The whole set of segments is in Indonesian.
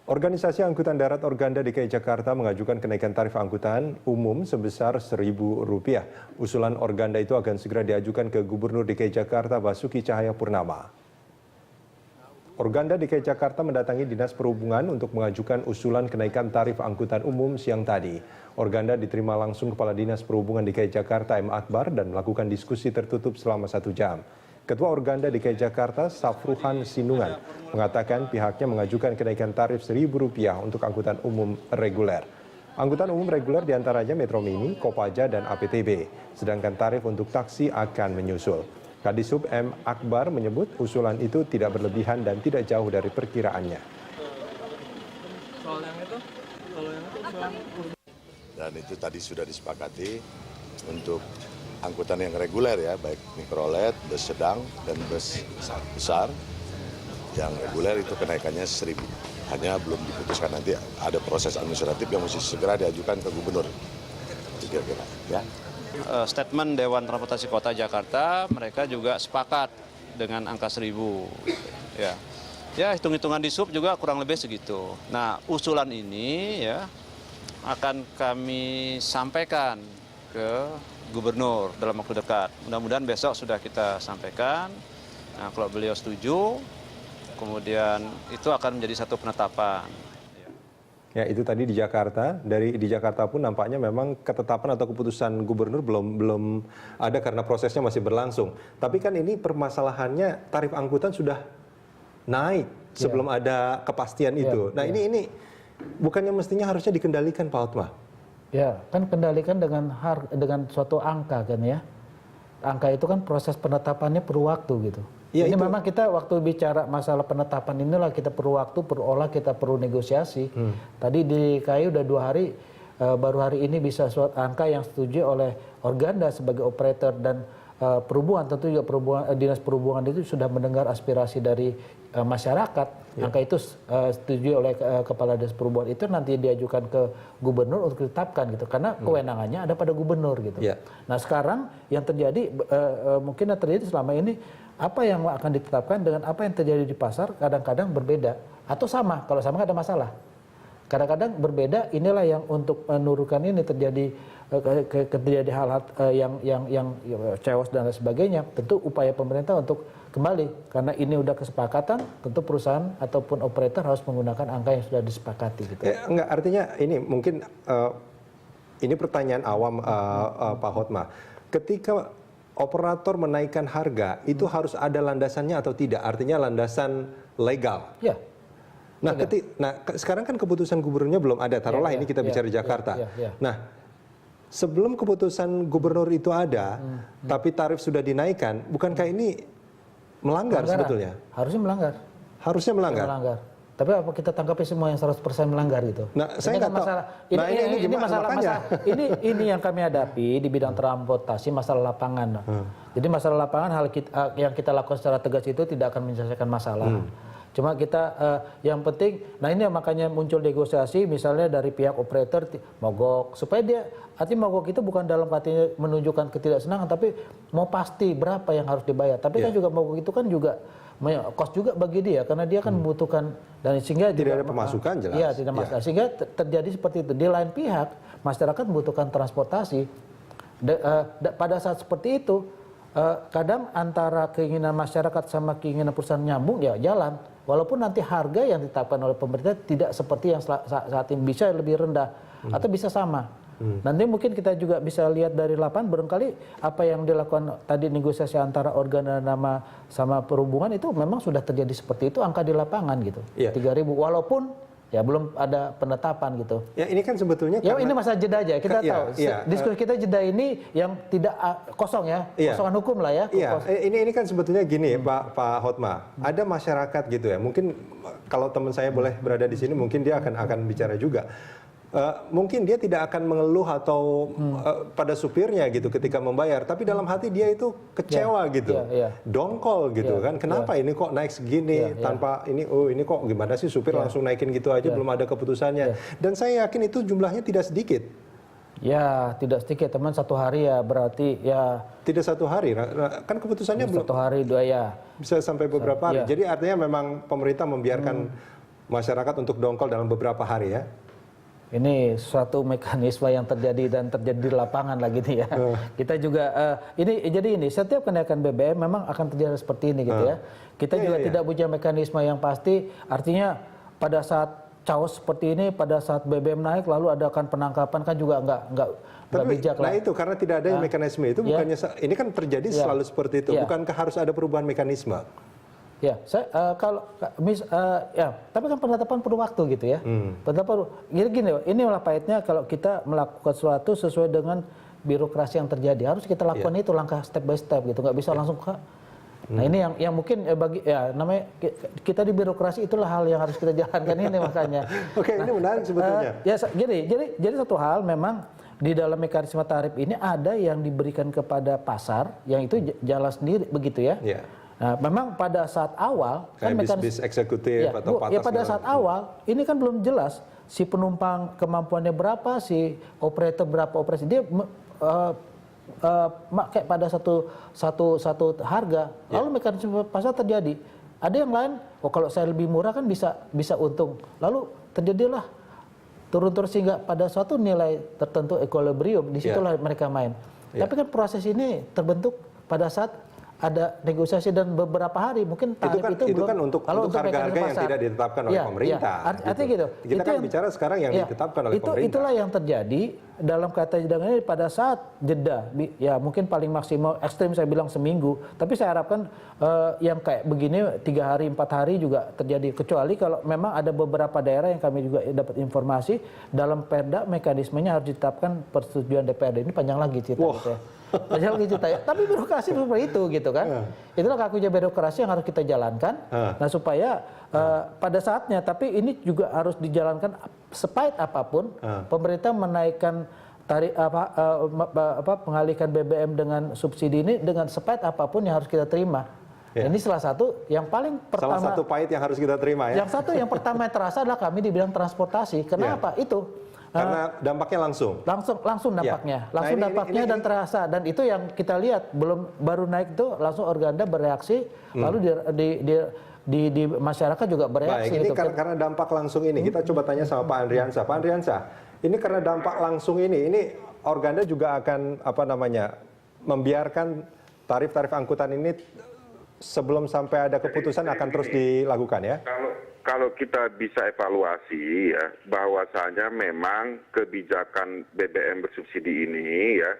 Organisasi Angkutan Darat Organda DKI Jakarta mengajukan kenaikan tarif angkutan umum sebesar Rp1.000. Usulan Organda itu akan segera diajukan ke Gubernur DKI Jakarta Basuki Cahayapurnama. Organda DKI Jakarta mendatangi Dinas Perhubungan untuk mengajukan usulan kenaikan tarif angkutan umum siang tadi. Organda diterima langsung Kepala Dinas Perhubungan DKI Jakarta M. Akbar dan melakukan diskusi tertutup selama 1 jam. Ketua Organda DKI Jakarta, Safruhan Sinungan, mengatakan pihaknya mengajukan kenaikan tarif Rp1.000 untuk angkutan umum reguler. Angkutan umum reguler diantaranya Metro Mini, Kopaja, dan APTB, sedangkan tarif untuk taksi akan menyusul. Kadisub M. Akbar menyebut usulan itu tidak berlebihan dan tidak jauh dari perkiraannya. Dan itu tadi sudah disepakati untuk angkutan yang reguler ya, baik mikrolet, bus sedang, dan bus besar. Yang reguler itu kenaikannya Rp1.000. Hanya belum diputuskan, nanti ada proses administratif yang mesti segera diajukan ke gubernur. Kira-kira ya. Statement Dewan Transportasi Kota Jakarta, mereka juga sepakat dengan angka 1.000. Ya, hitung-hitungan di sub juga kurang lebih segitu. Nah, usulan ini ya akan kami sampaikan ke Gubernur dalam waktu dekat. Mudah-mudahan besok sudah kita sampaikan. Nah, kalau beliau setuju, kemudian itu akan menjadi satu penetapan. Ya, itu tadi di Jakarta. Di Jakarta pun nampaknya memang ketetapan atau keputusan gubernur belum ada karena prosesnya masih berlangsung. Tapi kan ini permasalahannya tarif angkutan sudah naik sebelum ada kepastian itu. Nah, ini bukannya mestinya harusnya dikendalikan, Pak Hotma? Ya, kan kendalikan dengan suatu angka kan ya. Angka itu kan proses penetapannya perlu waktu gitu. Ya, ini memang kita waktu bicara masalah penetapan inilah kita perlu waktu, perlu olah, kita perlu negosiasi. Tadi di KAI udah 2 hari, baru hari ini bisa suatu angka yang setuju oleh Organda sebagai operator dan perhubungan, tentu juga Dinas Perhubungan itu sudah mendengar aspirasi dari masyarakat. Angka itu setuju oleh Kepala Dinas Perhubungan, itu nanti diajukan ke Gubernur untuk ditetapkan gitu, karena kewenangannya ada pada Gubernur gitu. Nah, sekarang yang terjadi mungkin yang terjadi selama ini, apa yang akan ditetapkan dengan apa yang terjadi di pasar kadang-kadang berbeda atau sama. Kalau sama nggak ada masalah. Kadang-kadang berbeda, inilah yang untuk menurunkan ini terjadi hal-hal yang chaos dan lain sebagainya. Tentu upaya pemerintah untuk kembali, karena ini udah kesepakatan, tentu perusahaan ataupun operator harus menggunakan angka yang sudah disepakati. Gitu. Enggak, artinya ini mungkin ini pertanyaan awam Pak Hotma. Ketika operator menaikkan harga, itu harus ada landasannya atau tidak? Artinya landasan legal. Ya. Nah, sekarang kan keputusan gubernurnya belum ada. Taruhlah ini kita bicara Jakarta. Nah, sebelum keputusan gubernur itu ada, tapi tarif sudah dinaikkan, bukankah ini melanggar sebetulnya? Harusnya melanggar. Harusnya melanggar. Tapi apa kita tanggapi semua yang 100% melanggar gitu? Nah, saya nggak tahu. Ini masalah ini yang kami hadapi di bidang transportasi, masalah lapangan. Jadi masalah lapangan yang kita lakukan secara tegas itu tidak akan menyelesaikan masalah. Cuma kita yang penting, nah ini makanya muncul negosiasi misalnya dari pihak operator mogok, supaya dia, artinya mogok itu bukan dalam artinya menunjukkan ketidaksenangan, tapi mau pasti berapa yang harus dibayar. Tapi kan juga mogok itu kan juga kos juga bagi dia, karena dia kan membutuhkan, dan sehingga tidak ada pemasukan jelas. Iya, tidak masalah. Sehingga terjadi seperti itu. Di lain pihak, masyarakat membutuhkan transportasi. Pada saat seperti itu, kadang antara keinginan masyarakat sama keinginan perusahaan nyambung, ya jalan. Walaupun nanti harga yang ditetapkan oleh pemerintah tidak seperti yang saat ini, bisa lebih rendah atau bisa sama. Nanti mungkin kita juga bisa lihat dari lapangan, barangkali apa yang dilakukan tadi negosiasi antara organ dan sama perhubungan itu memang sudah terjadi seperti itu angka di lapangan gitu. 3.000 walaupun ya belum ada penetapan gitu. Ya ini kan sebetulnya ya ini masa jeda aja, kita tahu. Diskusi kita jeda ini yang tidak kosong ya, kosongan hukum lah ya. Ini kan sebetulnya gini Pak Hotma, ada masyarakat gitu ya. Mungkin kalau teman saya boleh berada di sini, mungkin dia akan bicara juga. Mungkin dia tidak akan mengeluh atau pada supirnya gitu ketika membayar, tapi dalam hati dia itu kecewa gitu, dongkol gitu kan, kenapa ini kok naik segini tanpa ini, ini kok gimana sih supir langsung naikin gitu aja, belum ada keputusannya, dan saya yakin itu jumlahnya tidak sedikit. Ya, tidak sedikit teman, 1 hari ya berarti ya. Tidak 1 hari, kan keputusannya belum. 1 hari 2 ya. Bisa sampai beberapa hari, jadi artinya memang pemerintah membiarkan masyarakat untuk dongkol dalam beberapa hari ya. Ini suatu mekanisme yang terjadi dan terjadi di lapangan lagi nih ya. Kita juga ini setiap kenaikan BBM memang akan terjadi seperti ini gitu ya. Kita juga tidak punya mekanisme yang pasti. Artinya pada saat chaos seperti ini, pada saat BBM naik lalu adakan penangkapan kan juga nggak bijak lah. Nah itu karena tidak ada mekanisme itu bukannya ini kan terjadi selalu seperti itu. Bukankah harus ada perubahan mekanisme? Ya, tapi kan penetapan perlu waktu gitu ya. Penetapan, gini, inilah pahitnya kalau kita melakukan sesuatu sesuai dengan birokrasi yang terjadi. Harus kita lakukan itu langkah step by step gitu, nggak bisa langsung ke. Nah ini yang mungkin namanya kita di birokrasi itulah hal yang harus kita jalankan ini makanya. Oke, ini menarik sebetulnya. Jadi satu hal memang di dalam mekanisme tarif ini ada yang diberikan kepada pasar, yang itu jalan sendiri begitu ya. Nah, memang pada saat awal kayak kan bis eksekutif atau patas pada saat awal ini kan belum jelas si penumpang kemampuannya berapa, si operator berapa operasi dia kayak pada satu harga. Lalu mekanisme pasar terjadi. Ada yang lain, kalau saya lebih murah kan bisa untung. Lalu terjadilah turun-turun sehingga pada suatu nilai tertentu equilibrium disitulah mereka main. Tapi kan proses ini terbentuk pada saat ada negosiasi dan beberapa hari mungkin tarif itu belum. Kan untuk harga-harga yang tidak ditetapkan oleh pemerintah. Artinya gitu. Kita kan bicara sekarang yang ditetapkan oleh pemerintah. Itulah yang terjadi dalam kata jeda ini pada saat jeda. Ya mungkin paling maksimal ekstrim saya bilang seminggu. Tapi saya harapkan yang kayak begini 3 hari 4 hari juga terjadi. Kecuali kalau memang ada beberapa daerah yang kami juga dapat informasi dalam perda mekanismenya harus ditetapkan persetujuan DPRD. Ini panjang lagi cerita gitu ya. Panjang lagi cerita ya. Tapi birokrasi seperti itu gitu kan. Itulah kakunya birokrasi yang harus kita jalankan. Nah supaya pada saatnya, tapi ini juga harus dijalankan sepahit apapun. Pemerintah menaikkan tarif pengalihkan BBM dengan subsidi ini dengan sepahit apapun yang harus kita terima. Ini salah satu yang paling pertama. Salah satu pahit yang harus kita terima ya. Yang satu yang pertama yang terasa adalah kami di bidang transportasi. Kenapa? Itu karena dampaknya langsung dampaknya dampaknya dan terasa, dan itu yang kita lihat baru naik itu langsung Organda bereaksi, lalu di masyarakat juga bereaksi. Baik, ini karena dampak langsung ini kita coba tanya sama Pak Andriansyah. Pak Andriansyah, ini karena dampak langsung ini Organda juga akan membiarkan tarif-tarif angkutan ini sebelum sampai ada keputusan akan terus dilakukan ya? Kalau kita bisa evaluasi ya, bahwasanya memang kebijakan BBM bersubsidi ini ya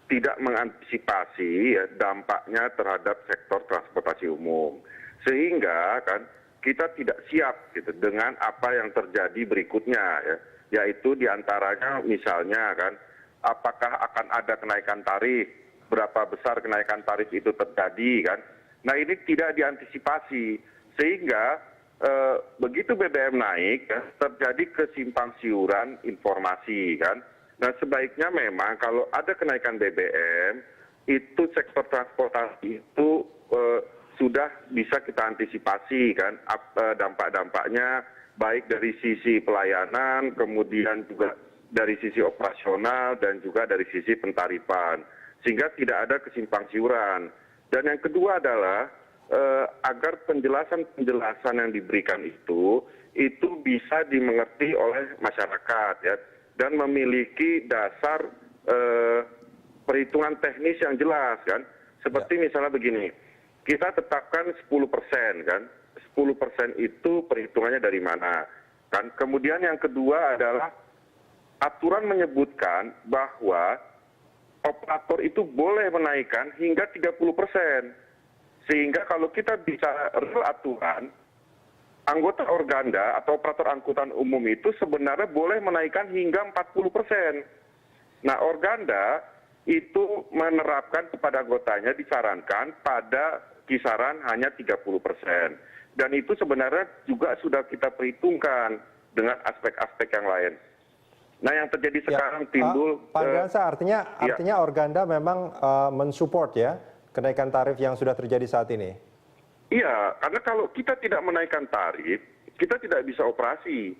tidak mengantisipasi ya dampaknya terhadap sektor transportasi umum, sehingga kan kita tidak siap gitu dengan apa yang terjadi berikutnya ya, yaitu diantaranya misalnya kan apakah akan ada kenaikan tarif, berapa besar kenaikan tarif itu terjadi kan. Nah ini tidak diantisipasi. Sehingga begitu BBM naik ya, terjadi kesimpang siuran informasi kan. Nah sebaiknya memang kalau ada kenaikan BBM itu sektor transportasi itu sudah bisa kita antisipasi kan dampak-dampaknya, baik dari sisi pelayanan, kemudian juga dari sisi operasional dan juga dari sisi pentarifan, sehingga tidak ada kesimpang siuran. Dan yang kedua adalah agar penjelasan-penjelasan yang diberikan itu bisa dimengerti oleh masyarakat ya, dan memiliki dasar perhitungan teknis yang jelas kan. Seperti misalnya begini, kita tetapkan 10% kan, 10% itu perhitungannya dari mana kan. Kemudian yang kedua adalah aturan menyebutkan bahwa operator itu boleh menaikkan hingga 30%. Sehingga kalau kita bicara real aturan, anggota Organda atau operator angkutan umum itu sebenarnya boleh menaikkan hingga 40%. Nah, Organda itu menerapkan kepada anggotanya disarankan pada kisaran hanya 30%. Dan itu sebenarnya juga sudah kita perhitungkan dengan aspek-aspek yang lain. Nah, yang terjadi sekarang timbul... Pak Andriansyah, artinya Organda memang mensupport ya kenaikan tarif yang sudah terjadi saat ini? Iya, karena kalau kita tidak menaikkan tarif, kita tidak bisa operasi.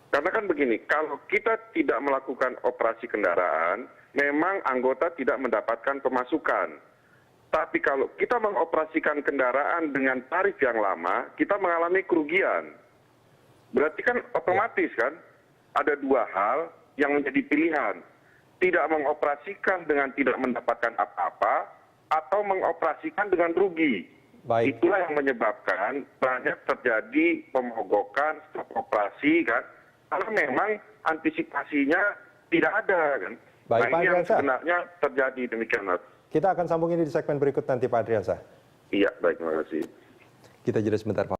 Karena kan begini, kalau kita tidak melakukan operasi kendaraan, memang anggota tidak mendapatkan pemasukan. Tapi kalau kita mengoperasikan kendaraan dengan tarif yang lama, kita mengalami kerugian. Berarti kan otomatis kan ada dua hal yang menjadi pilihan. Tidak mengoperasikan dengan tidak mendapatkan apa-apa, atau mengoperasikan dengan rugi. Baik. Itulah yang menyebabkan banyak terjadi pemogokan, stop operasi kan. Karena memang antisipasinya tidak ada kan. Baik, Nah Pak ini yang Adriansyah. sebenarnya terjadi demikian Mas. Kita akan sambung ini di segmen berikut nanti Pak Adriansyah. Iya, baik, terima kasih. Kita jeda sebentar Pak.